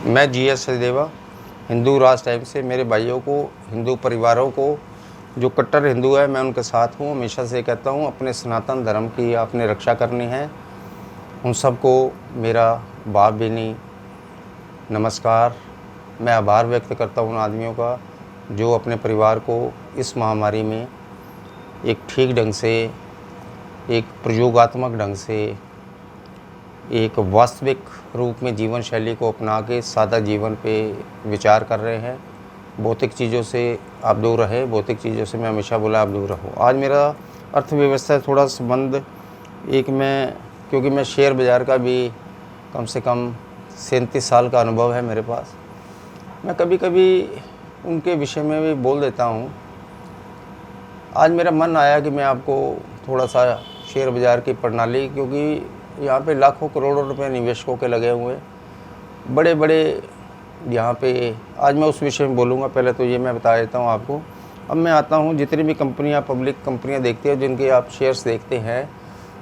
मैं GS सचदेवा हिंदू राज times से मेरे भाइयों को, हिंदू परिवारों को, जो कट्टर हिंदू है, मैं उनके साथ हूँ। हमेशा से कहता हूँ अपने सनातन धर्म की आपने रक्षा करनी है। उन सबको मेरा भावभीनी नमस्कार। मैं आभार व्यक्त करता हूँ उन आदमियों का जो अपने परिवार को इस महामारी में एक ठीक ढंग से, एक प्रयोगात्मक ढंग से, एक वास्तविक रूप में जीवन शैली को अपना के सादा जीवन पे विचार कर रहे हैं। भौतिक चीज़ों से आप दूर रहे, भौतिक चीज़ों से मैं हमेशा बोला आप दूर रहो। आज मेरा अर्थव्यवस्था से थोड़ा संबंध, क्योंकि मैं शेयर बाज़ार का भी कम से कम 37 साल का अनुभव है मेरे पास। मैं कभी कभी उनके विषय में भी बोल देता हूँ। आज मेरा मन आया कि मैं आपको थोड़ा सा शेयर बाज़ार की प्रणाली, क्योंकि यहाँ पे लाखों करोड़ों रुपए निवेशकों के लगे हुए बड़े बड़े यहाँ पे, आज मैं उस विषय में बोलूँगा। पहले तो ये मैं बता देता हूँ आपको। अब मैं आता हूँ, जितनी भी कंपनियाँ, पब्लिक कंपनियाँ देखते हो, जिनके आप शेयर्स देखते हैं,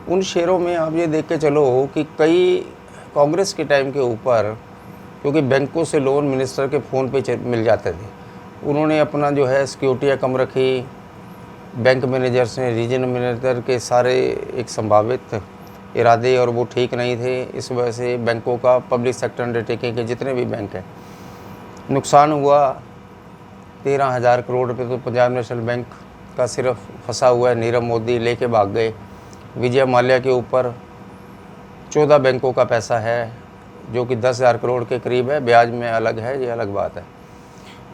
उन शेयरों में आप ये देख के चलो कि कई कांग्रेस के टाइम के ऊपर, क्योंकि बैंकों से लोन मिनिस्टर के फ़ोन पे मिल जाते थे, उन्होंने अपना जो है सिक्योरिटियाँ कम रखी। बैंक मैनेजर्स ने, रीजनल मैनेजर के सारे एक संभावित इरादे और वो ठीक नहीं थे। इस वजह से बैंकों का, पब्लिक सेक्टर अंडरटेकिंग के जितने भी बैंक हैं, नुकसान हुआ। 13,000 करोड़ रुपये तो पंजाब नेशनल बैंक का सिर्फ फंसा हुआ है। नीरव मोदी लेके भाग गए। विजय माल्या के ऊपर 14 बैंकों का पैसा है, जो कि 10,000 करोड़ के करीब है। ब्याज में अलग है, ये अलग बात है।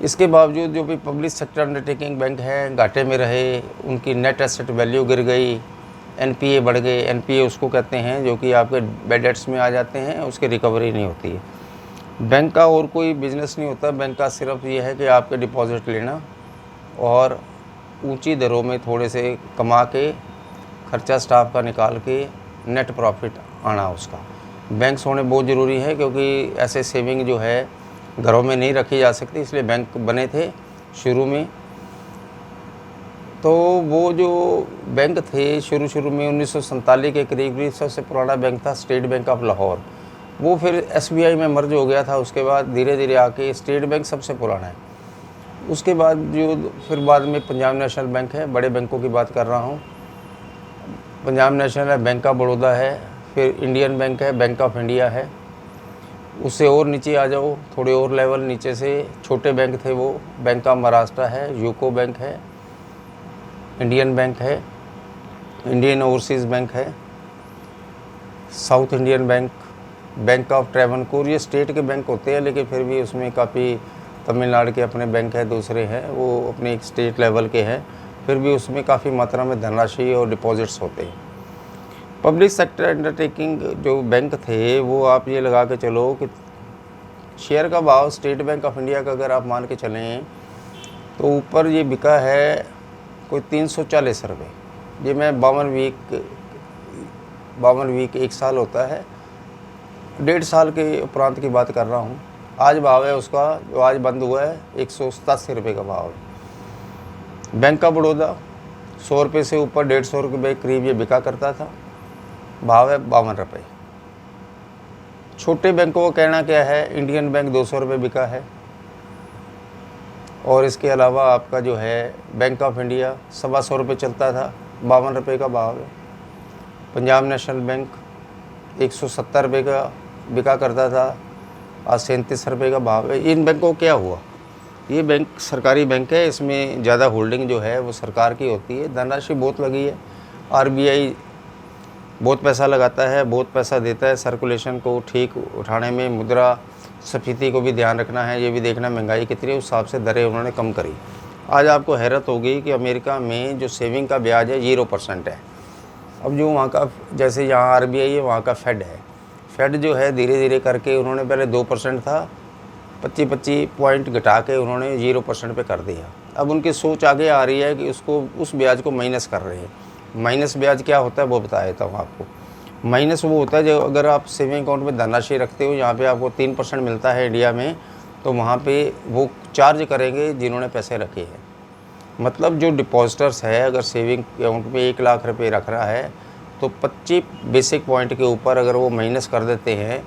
इसके बावजूद जो भी पब्लिक सेक्टर अंडरटेकिंग बैंक हैं घाटे में रहे, उनकी नेट एसेट वैल्यू गिर गई, NPA बढ़ गए। NPA उसको कहते हैं जो कि आपके बैड डेट्स में आ जाते हैं, उसकी रिकवरी नहीं होती है। बैंक का और कोई बिजनेस नहीं होता। बैंक का सिर्फ ये है कि आपके डिपॉजिट लेना और ऊंची दरों में थोड़े से कमा के, खर्चा स्टाफ का निकाल के नेट प्रॉफिट आना उसका। बैंक्स होने बहुत ज़रूरी है, क्योंकि ऐसे सेविंग जो है घरों में नहीं रखी जा सकती, इसलिए बैंक बने थे शुरू में। तो वो जो बैंक थे शुरू में 1947 के करीब सबसे पुराना बैंक था स्टेट बैंक ऑफ लाहौर। वो फिर SBI में मर्ज हो गया था। उसके बाद धीरे धीरे आके स्टेट बैंक सबसे पुराना है। उसके बाद जो फिर बाद में पंजाब नेशनल बैंक है, बड़े बैंकों की बात कर रहा हूँ। पंजाब नेशनल है, बैंक ऑफ बड़ौदा है, फिर इंडियन बैंक है, बैंक ऑफ इंडिया है। उससे और नीचे आ जाओ, थोड़े और लेवल नीचे से छोटे बैंक थे वो, बैंक ऑफ महाराष्ट्र है, यूको बैंक है, इंडियन बैंक है, इंडियन ओवरसीज़ बैंक है, south Indian bank, bank of Travancore. ये स्टेट के बैंक होते हैं, लेकिन फिर भी उसमें काफ़ी तमिलनाडु के अपने बैंक है, दूसरे हैं, वो अपने एक स्टेट लेवल के हैं। फिर भी उसमें काफ़ी मात्रा में धनराशि और डिपॉजिट्स होते हैं। पब्लिक सेक्टर अंडरटेकिंग जो बैंक थे, वो आप ये लगा के चलो कि शेयर का भाव स्टेट बैंक ऑफ इंडिया का अगर आप मान के चलें तो ऊपर ये बिका है कोई 340 रुपये। ये मैं 52 वीक 1 साल होता है, 1.5 साल के उपरांत की बात कर रहा हूँ। आज भाव है उसका, जो आज बंद हुआ है, 187 रुपये का भाव है। बैंक ऑफ बड़ौदा 100 रुपये से ऊपर 150 रुपये करीब ये बिका करता था, भाव है 52 रुपये। छोटे बैंकों का कहना क्या है, इंडियन बैंक 200 रुपये बिका है। और इसके अलावा आपका जो है बैंक ऑफ इंडिया 125 रुपये चलता था, 52 रुपये का भाव है। पंजाब नेशनल बैंक 170 रुपये का बिका करता था, आज 37 रुपये का भाव है। इन बैंकों को क्या हुआ? ये बैंक सरकारी बैंक है, इसमें ज़्यादा होल्डिंग जो है वो सरकार की होती है। धनराशि बहुत लगी है। RBI बहुत पैसा लगाता है, बहुत पैसा देता है सर्कुलेशन को ठीक उठाने में। मुद्रा स्फीति को भी ध्यान रखना है, ये भी देखना महंगाई कितनी है, उस हिसाब से दरें उन्होंने कम करी। आज आपको हैरत होगी कि अमेरिका में जो सेविंग का ब्याज है 0% है। अब जो वहाँ का, जैसे यहाँ RBI है, वहाँ का फेड है। फेड जो है धीरे धीरे करके उन्होंने पहले 2% था, 25 पॉइंट घटा के उन्होंने 0% पे कर दिया। अब उनकी सोच आगे आ रही है कि उसको, उस ब्याज को माइनस कर रहे हैं। माइनस ब्याज क्या होता है वो बता देता हूँ आपको। माइनस वो होता है जो अगर आप सेविंग अकाउंट में धनराशि रखते हो, यहाँ पे आपको 3% मिलता है इंडिया में, तो वहाँ पे वो चार्ज करेंगे जिन्होंने पैसे रखे हैं। मतलब जो डिपॉजिटर्स है, अगर सेविंग अकाउंट में 1 लाख रुपये रख रहा है, तो 25 बेसिक पॉइंट के ऊपर अगर वो माइनस कर देते हैं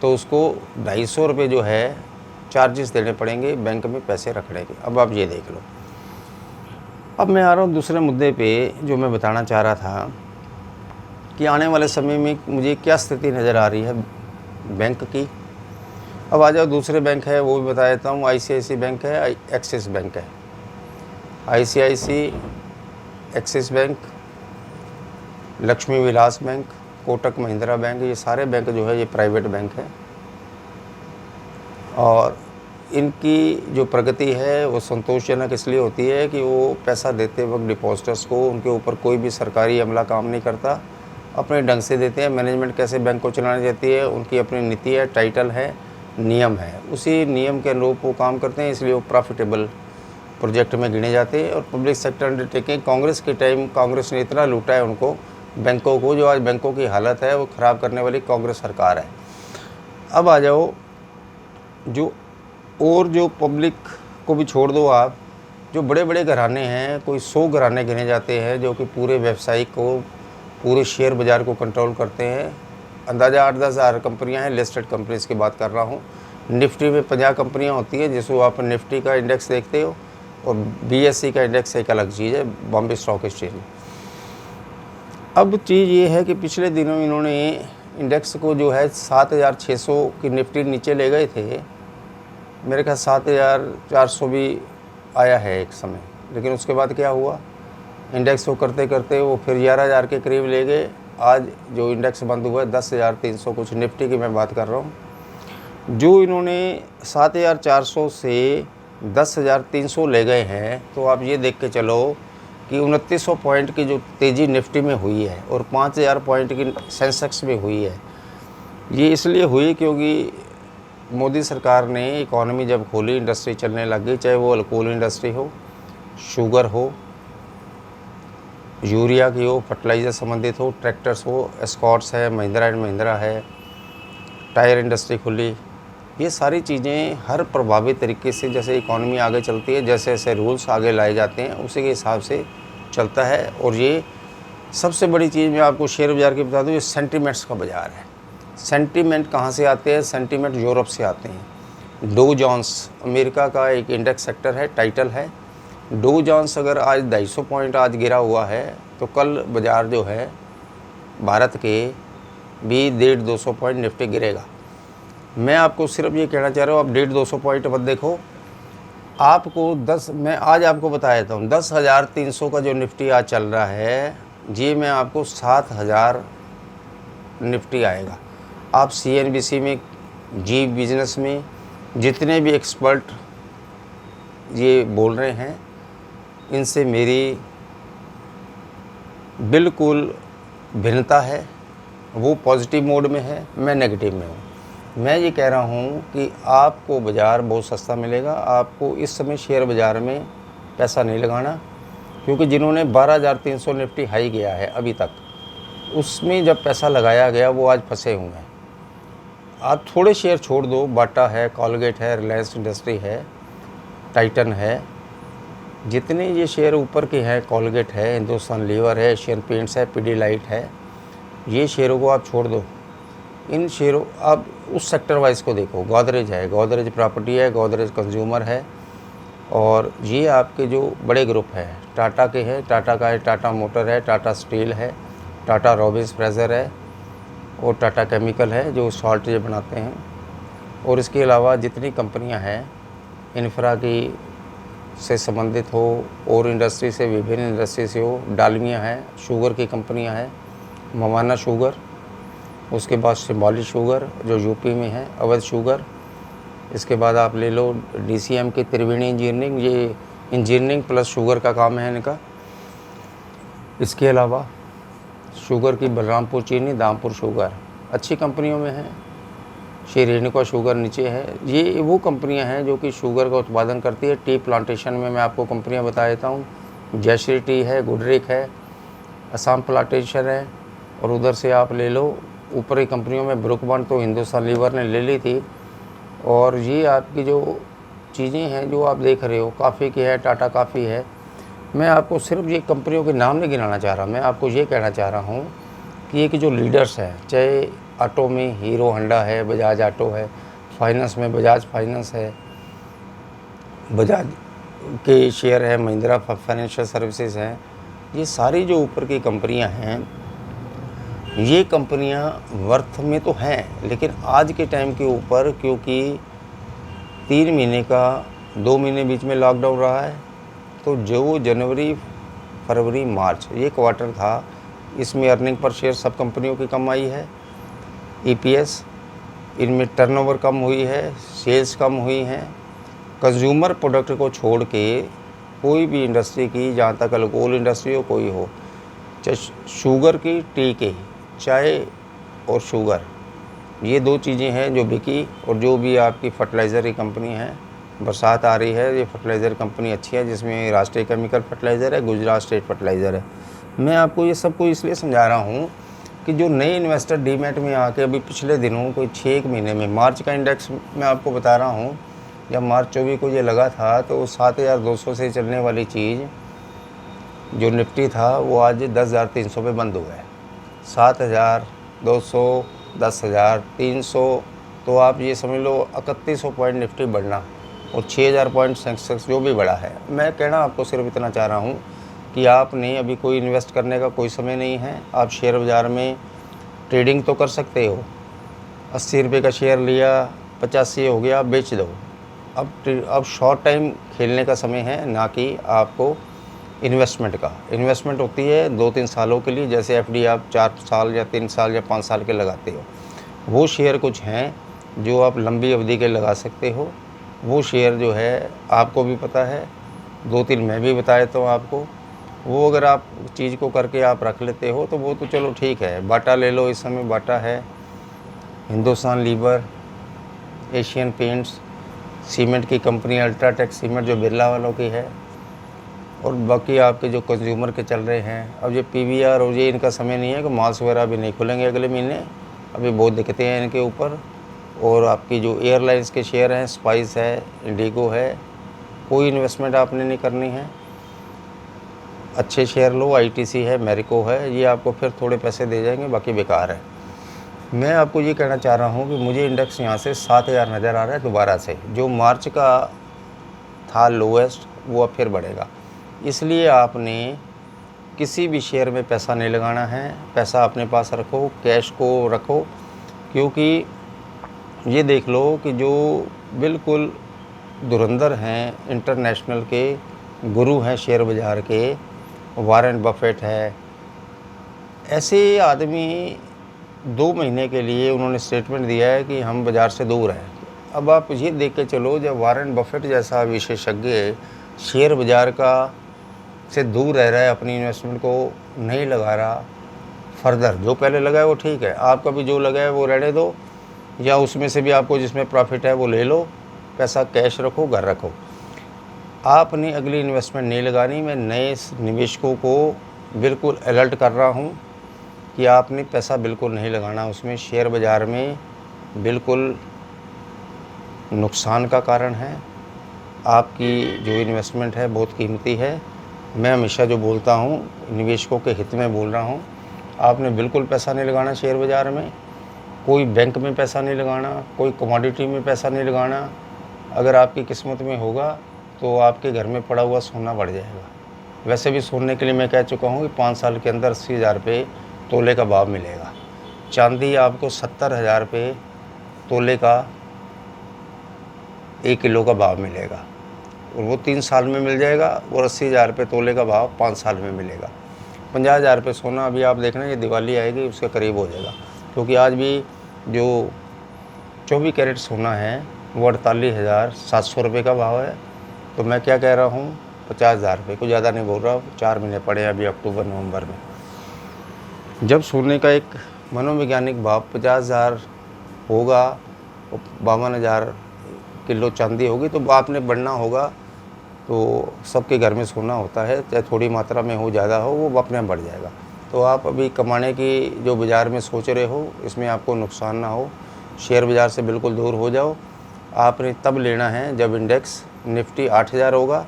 तो उसको 250 रुपये जो है चार्जेस देने पड़ेंगे बैंक में पैसे रखने के। अब आप ये देख लो। अब मैं आ रहा हूँ दूसरे मुद्दे पे जो मैं बताना चाह रहा था कि आने वाले समय में मुझे क्या स्थिति नज़र आ रही है बैंक की। अब आ जाओ, दूसरे बैंक है वो भी बता देता हूँ। ICICI बैंक है, एक्सिस बैंक है। ICICI, axis bank, Lakshmi Vilas bank, Kotak Mahindra bank, ये सारे बैंक जो है ये प्राइवेट बैंक है और इनकी जो प्रगति है वो संतोषजनक इसलिए होती है कि वो पैसा देते वक्त डिपॉजिटर्स को उनके ऊपर कोई भी सरकारी अमला काम नहीं करता, अपने ढंग से देते हैं। मैनेजमेंट कैसे बैंक को चलानी जाती है, उनकी अपनी नीति है, टाइटल है, नियम है, उसी नियम के अनुरूप वो काम करते हैं, इसलिए वो प्रॉफिटेबल प्रोजेक्ट में गिने जाते हैं। और पब्लिक सेक्टर अंडरटेकिंग, कांग्रेस के टाइम कांग्रेस ने इतना लूटा है उनको, बैंकों को, जो आज बैंकों की हालत है वो ख़राब करने वाली कांग्रेस सरकार है। अब आ जाओ, जो पब्लिक को भी छोड़ दो आप, जो बड़े बड़े घराने हैं, कोई 100 घराने गिने जाते हैं जो कि पूरे व्यवसायिक को, पूरे शेयर बाज़ार को कंट्रोल करते हैं। अंदाज़ा 8-10 हज़ार कंपनियाँ हैं, लिस्टेड कंपनीज़ की बात कर रहा हूँ। निफ्टी में 50 कंपनियाँ होती हैं, जिसको आप निफ्टी का इंडेक्स देखते हो, और BSE का इंडेक्स एक अलग चीज़ है, बॉम्बे स्टॉक एक्सचेंज। अब चीज़ ये है कि पिछले दिनों इन्होंने इंडेक्स को जो है 7,600 की निफ्टी नीचे ले गए थे, मेरे ख्याल 7,400 भी आया है एक समय, लेकिन उसके बाद क्या हुआ, इंडेक्स को करते करते वो फिर 11,000 के करीब ले गए। आज जो इंडेक्स बंद हुआ है 10,300 कुछ, निफ्टी की मैं बात कर रहा हूँ। जो इन्होंने 7,400 से 10,300 ले गए हैं, तो आप ये देख के चलो कि 2900 पॉइंट की जो तेज़ी निफ्टी में हुई है और 5,000 पॉइंट की सेंसेक्स में हुई है, ये इसलिए हुई क्योंकि मोदी सरकार ने इकॉनमी जब खोली, इंडस्ट्री चलने लग गई, चाहे वो अल्कोहल इंडस्ट्री हो, शुगर हो, यूरिया की हो, फर्टिलाइज़र संबंधित हो, ट्रैक्टर्स हो, एस्कॉर्ट्स है, महिंद्रा एंड महिंद्रा है, टायर इंडस्ट्री खुली। ये सारी चीज़ें हर प्रभावित तरीके से, जैसे इकॉनमी आगे चलती है, जैसे जैसे रूल्स आगे लाए जाते हैं, उसी के हिसाब से चलता है। और ये सबसे बड़ी चीज़ मैं आपको शेयर बाज़ार की बता दूँ, ये सेंटीमेंट्स का बाज़ार है। सेंटीमेंट कहाँ से आते हैं? सेंटीमेंट यूरोप से आते हैं। डो जोन्स अमेरिका का एक इंडेक्स सेक्टर है, टाइटल है। डो जोन्स अगर आज 250 पॉइंट आज गिरा हुआ है, तो कल बाज़ार जो है भारत के भी 150-200 पॉइंट निफ्टी गिरेगा। मैं आपको सिर्फ ये कहना चाह रहा हूँ, आप 150-200 पॉइंट मत देखो, आपको मैं आज आपको बता देता हूँ, 10,300 का जो निफ्टी आज चल रहा है, जी मैं आपको 7,000 निफ्टी आएगा। आप CNBC में, जी बिजनेस में जितने भी एक्सपर्ट ये बोल रहे हैं, इनसे मेरी बिल्कुल भिन्नता है। वो पॉजिटिव मोड में है, मैं नेगेटिव में हूँ। मैं ये कह रहा हूँ कि आपको बाज़ार बहुत सस्ता मिलेगा। आपको इस समय शेयर बाज़ार में पैसा नहीं लगाना, क्योंकि जिन्होंने 12,300 निफ्टी हाई गया है अभी तक, उसमें जब पैसा लगाया गया वो आज फंसे हुए हैं। आप थोड़े शेयर छोड़ दो, बाटा है, कॉलगेट है, रिलायंस इंडस्ट्री है, टाइटन है, जितने ये शेयर ऊपर के हैं, कॉलगेट है, हिंदुस्तान लीवर है, एशियन पेंट्स है, पीडीलाइट है, ये शेयरों को आप छोड़ दो। इन शेयरों, आप उस सेक्टर वाइज को देखो, गोदरेज है, गोदरेज प्रॉपर्टी है, गोदरेज कंज्यूमर है, और ये आपके जो बड़े ग्रुप है, टाटा के हैं, टाटा का है, टाटा मोटर है, टाटा स्टील है, टाटा रॉबिन्स फ्रेजर है, और टाटा केमिकल है जो सॉल्ट ये बनाते हैं। और इसके अलावा जितनी कंपनियां हैं इंफ्रा की से संबंधित हो, और इंडस्ट्री से, विभिन्न इंडस्ट्री से हो, डालमिया है, शुगर की कंपनियां हैं, मवाना शुगर, उसके बाद सिम्बाली शुगर जो यूपी में है, अवध शुगर, इसके बाद आप ले लो DCM की त्रिवेणी इंजीनियरिंग, ये इंजीनियरिंग प्लस शुगर का काम है इनका। इसके अलावा शुगर की बलरामपुर चीनी, दामपुर शुगर अच्छी कंपनियों में है, श्री रेणुका शुगर नीचे है। ये वो कंपनियां हैं जो कि शुगर का उत्पादन करती है। टी प्लांटेशन में मैं आपको कंपनियां बता देता हूँ, जयश्री टी है, गुडरिक है, असम प्लांटेशन है, और उधर से आप ले लो ऊपरी कंपनियों में ब्रुकबॉन्ड तो हिंदुस्तान लीवर ने ले ली थी। और ये आपकी जो चीज़ें हैं जो आप देख रहे हो, काफ़ी की है, टाटा काफ़ी है। मैं आपको सिर्फ ये कंपनियों के नाम नहीं गिनाना चाह रहा, मैं आपको ये कहना चाह रहा हूँ कि ये कि जो लीडर्स हैं, चाहे ऑटो में हीरो होंडा है, बजाज ऑटो है, फाइनेंस में बजाज फाइनेंस है, बजाज के शेयर है, महिंद्रा फाइनेंशियल सर्विसेज हैं। ये सारी जो ऊपर की कंपनियां हैं, ये कंपनियां वर्थ में तो हैं, लेकिन आज के टाइम के ऊपर क्योंकि 3 महीने का 2 महीने बीच में लॉकडाउन रहा है, तो जो जनवरी फरवरी मार्च ये क्वार्टर था, इसमें अर्निंग पर शेयर सब कंपनियों की कम आई है। EPS इनमें टर्नओवर कम हुई है, सेल्स कम हुई हैं। कंज्यूमर प्रोडक्ट को छोड़ के कोई भी इंडस्ट्री की, जहाँ तक अल्कोहल इंडस्ट्री हो कोई हो, चाहे शुगर की, टी के, चाय और शुगर, ये 2 चीज़ें हैं जो बिकी। और जो भी आपकी फर्टिलाइज़र की कंपनी है, बरसात आ रही है, ये फर्टिलाइज़र कंपनी अच्छी है, जिसमें राष्ट्रीय केमिकल फर्टिलाइज़र है, गुजरात स्टेट फर्टिलाइज़र है। मैं आपको ये सब कुछ इसलिए समझा रहा हूँ कि जो नए इन्वेस्टर डीमैट में आके अभी पिछले दिनों कोई 6 महीने में, मार्च का इंडेक्स मैं आपको बता रहा हूँ, जब मार्च 24 को ये लगा था तो 7200 से चलने वाली चीज़ जो निफ्टी था वो आज 10,300 पे बंद हुआ है। 7,200, 10,300, तो आप ये समझ लो 3100 पॉइंट निफ्टी बढ़ना और 6,000 पॉइंट सेंसेक्स जो भी बढ़ा है। मैं कहना आपको सिर्फ इतना चाह रहा हूँ कि आपने अभी कोई इन्वेस्ट करने का कोई समय नहीं है। आप शेयर बाज़ार में ट्रेडिंग तो कर सकते हो। 80 रुपये का शेयर लिया, 85 हो गया, आप बेच दो। अब शॉर्ट टाइम खेलने का समय है, ना कि आपको इन्वेस्टमेंट का। इन्वेस्टमेंट होती है 2-3 सालों के लिए, जैसे FD आप 4 साल या 3 साल या 5 साल के लगाते हो। वो शेयर कुछ हैं जो आप लंबी अवधि के लगा सकते हो। वो शेयर जो है आपको भी पता है, 2-3 मैं भी बताया तो आपको, वो अगर आप चीज़ को करके आप रख लेते हो तो वो तो चलो ठीक है। बाटा ले लो, इस समय बाटा है, Hindustan Lever, Asian Paints, cement की कंपनी अल्ट्राटेक सीमेंट जो बिरला वालों की है, और बाकी आपके जो कंज्यूमर के चल रहे हैं। अब ये PVR और ये इनका समय नहीं है कि मॉल्स वगैरह भी नहीं खुलेंगे अगले महीने, अभी बहुत दिक्कतें हैं इनके ऊपर। और आपकी जो एयरलाइंस के शेयर हैं, स्पाइस है, इंडिगो है, कोई इन्वेस्टमेंट आपने नहीं करनी है। अच्छे शेयर लो, ITC है, मैरिको है, ये आपको फिर थोड़े पैसे दे जाएंगे, बाकी बेकार है। मैं आपको ये कहना चाह रहा हूँ कि मुझे इंडेक्स यहाँ से 7,000 नज़र आ रहा है दोबारा से। जो मार्च का था लोएस्ट, वो अब फिर बढ़ेगा। इसलिए आपने किसी भी शेयर में पैसा नहीं लगाना है। पैसा अपने पास रखो, कैश को रखो, क्योंकि ये देख लो कि जो बिल्कुल धुरंधर हैं, इंटरनेशनल के गुरु हैं शेयर बाज़ार के, वॉरेन बफेट है, ऐसे आदमी 2 महीने के लिए उन्होंने स्टेटमेंट दिया है कि हम बाज़ार से दूर हैं। अब आप ये देख के चलो, जब वॉरेन बफेट जैसा विशेषज्ञ शेयर बाज़ार का से दूर रह रहा है, अपनी इन्वेस्टमेंट को नहीं लगा रहा फर्दर, जो पहले लगा है वो ठीक है, आपका भी जो लगा है वो रहने दो, या उसमें से भी आपको जिसमें प्रॉफिट है वो ले लो, पैसा कैश रखो, घर रखो। आपने अगली इन्वेस्टमेंट नहीं लगानी। मैं नए निवेशकों को बिल्कुल अलर्ट कर रहा हूँ कि आपने पैसा बिल्कुल नहीं लगाना उसमें। शेयर बाज़ार में बिल्कुल नुकसान का कारण है। आपकी जो इन्वेस्टमेंट है बहुत कीमती है। मैं हमेशा जो बोलता हूँ निवेशकों के हित में बोल रहा हूँ। आपने बिल्कुल पैसा नहीं लगाना शेयर बाज़ार में, कोई बैंक में पैसा नहीं लगाना, कोई कमोडिटी में पैसा नहीं लगाना। अगर आपकी किस्मत में होगा तो आपके घर में पड़ा हुआ सोना बढ़ जाएगा। वैसे भी सोने के लिए मैं कह चुका हूँ कि 5 साल के अंदर 80,000 रुपये तोले का भाव मिलेगा। चांदी आपको 70,000 रुपये तोले का 1 किलो का भाव मिलेगा, और वो 3 साल में मिल जाएगा। और 80,000 रुपये तोले का भाव 5 साल में मिलेगा। 50,000 रुपये सोना अभी आप देखना, ये दिवाली आएगी उसके करीब हो जाएगा, क्योंकि आज भी जो 24 कैरेट सोना है वो 48,700 रुपये का भाव है। तो मैं क्या कह रहा हूँ, 50,000 रुपये, को ज़्यादा नहीं बोल रहा। 4 महीने पड़े हैं अभी अक्टूबर नवंबर में। जब सोने का एक मनोवैज्ञानिक भाव 50,000 होगा, 52,000 किलो चांदी होगी, तो आपने बढ़ना होगा। तो सबके घर में सोना होता है, चाहे थोड़ी मात्रा में हो, ज़्यादा हो, वो अपने आप बढ़ जाएगा। तो आप अभी कमाने की जो बाज़ार में सोच रहे हो, इसमें आपको नुकसान ना हो। शेयर बाज़ार से बिल्कुल दूर हो जाओ। आपने तब लेना है जब इंडेक्स निफ्टी 8,000 होगा,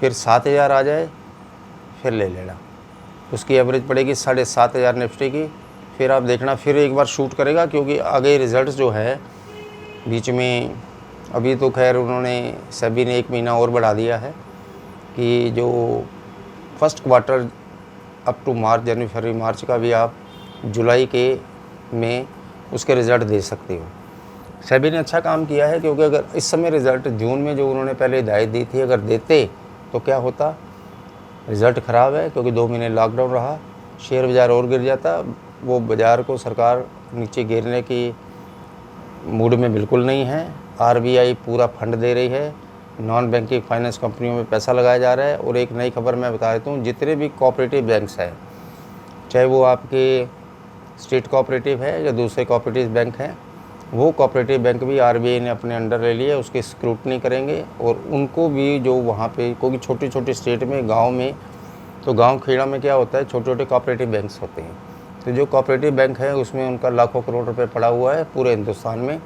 फिर 7,000 आ जाए, फिर ले लेना। उसकी एवरेज पड़ेगी 7,500 निफ्टी की, फिर आप देखना फिर एक बार शूट करेगा, क्योंकि आगे रिज़ल्ट्स जो है बीच में, अभी तो खैर उन्होंने सेबी ने 1 महीना और बढ़ा दिया है कि जो फर्स्ट क्वार्टर अप टू मार्च, जनवरी फरवरी मार्च का भी आप जुलाई के में उसके रिज़ल्ट दे सकते हो। सेबी ने अच्छा काम किया है, क्योंकि अगर इस समय रिज़ल्ट जून में जो उन्होंने पहले हिदायत दी थी अगर देते तो क्या होता, रिज़ल्ट ख़राब है क्योंकि 2 महीने लॉकडाउन रहा, शेयर बाज़ार और गिर जाता। वो बाज़ार को सरकार नीचे गिरने की मूड में बिल्कुल नहीं है। आरबीआई पूरा फंड दे रही है, नॉन बैंकिंग फाइनेंस कंपनियों में पैसा लगाया जा रहा है। और एक नई खबर मैं बता देता हूँ, जितने भी कोऑपरेटिव बैंक्स हैं, चाहे वो आपके स्टेट कोऑपरेटिव है या दूसरे कोऑपरेटिव बैंक हैं, वो कोऑपरेटिव बैंक भी आरबीआई ने अपने अंडर ले लिए, उसकी स्क्रूटनी करेंगे और उनको भी जो वहाँ पे, क्योंकि छोटे छोटे स्टेट में, गांव में, तो गांव खेड़ा में क्या होता है, छोटे छोटे कोऑपरेटिव बैंक्स होते हैं। तो जो कोऑपरेटिव बैंक है उसमें उनका लाखों करोड़ रुपए पड़ा हुआ है पूरे हिंदुस्तान में,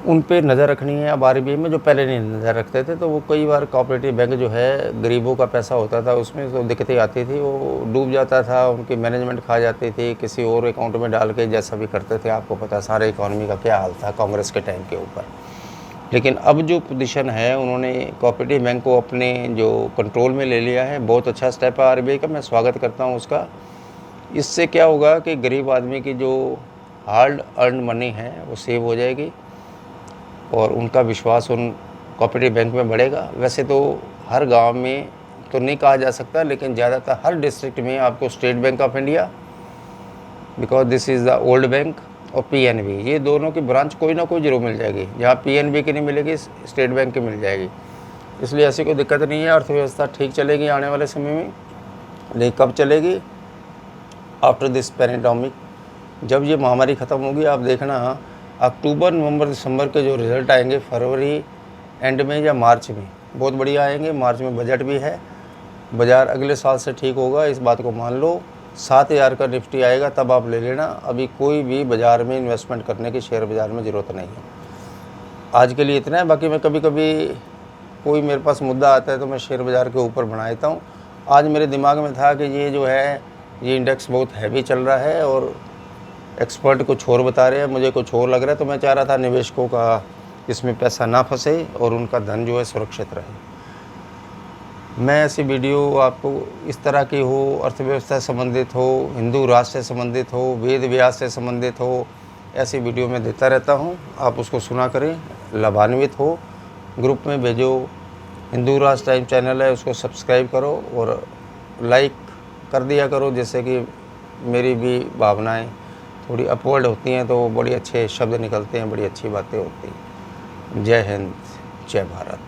उन पे नज़र रखनी है अब आरबीआई में, जो पहले नहीं नज़र रखते थे। तो वो कई बार कोऑपरेटिव बैंक जो है, गरीबों का पैसा होता था उसमें तो दिक्कतें आती थी, वो डूब जाता था, उनकी मैनेजमेंट खा जाती थी, किसी और अकाउंट में डाल के जैसा भी करते थे। आपको पता सारे इकॉनमी का क्या हाल था कांग्रेस के टाइम के ऊपर। लेकिन अब जो पोजीशन है, उन्होंने कोऑपरेटिव बैंक को अपने जो कंट्रोल में ले लिया है, बहुत अच्छा स्टेप है आरबीआई का, मैं स्वागत करता हूँ उसका। इससे क्या होगा कि गरीब आदमी की जो हार्ड अर्न मनी है वो सेव हो जाएगी और उनका विश्वास उन कोऑपरेटिव बैंक में बढ़ेगा। वैसे तो हर गांव में तो नहीं कहा जा सकता, लेकिन ज़्यादातर हर डिस्ट्रिक्ट में आपको state bank of India, because this is the old bank, और पीएनबी, ये दोनों की ब्रांच कोई ना कोई जरूर मिल जाएगी। जहाँ पीएनबी की नहीं मिलेगी, स्टेट बैंक की मिल जाएगी। इसलिए ऐसी कोई दिक्कत नहीं है, अर्थव्यवस्था ठीक चलेगी आने वाले समय में। लेकिन कब चलेगी? आफ्टर दिस पैंडेमिक, जब ये महामारी ख़त्म होगी। आप देखना अक्टूबर, नवंबर, दिसंबर के जो रिज़ल्ट आएंगे फरवरी एंड में या मार्च में, बहुत बढ़िया आएंगे। मार्च में बजट भी है, बाज़ार अगले साल से ठीक होगा, इस बात को मान लो। 7,000 का निफ्टी आएगा तब आप ले लेना। अभी कोई भी बाज़ार में इन्वेस्टमेंट करने की शेयर बाज़ार में ज़रूरत नहीं है। आज के लिए इतना है। बाकी मैं कभी कभी कोई मेरे पास मुद्दा आता है तो मैं शेयर बाज़ार के ऊपर बना देता हूँ। आज मेरे दिमाग में था कि ये जो है, ये इंडेक्स बहुत हैवी चल रहा है और एक्सपर्ट कुछ और बता रहे हैं, मुझे कुछ और लग रहा है, तो मैं चाह रहा था निवेशकों का इसमें पैसा ना फंसे और उनका धन जो है सुरक्षित रहे। मैं ऐसी वीडियो आपको इस तरह की हो, अर्थव्यवस्था से संबंधित हो, हिंदू राष्ट्र से संबंधित हो, वेद व्यास से संबंधित हो, ऐसी वीडियो मैं देता रहता हूँ। आप उसको सुना करें, लाभान्वित हो, ग्रुप में भेजो। हिंदू राष्ट्र टाइम चैनल है, उसको सब्सक्राइब करो और लाइक कर दिया करो, जिससे कि मेरी भी भावनाएं थोड़ी अपवर्ड होती हैं, तो बड़ी अच्छे शब्द निकलते हैं, बड़ी अच्छी बातें होती हैं। जय हिंद, जय भारत।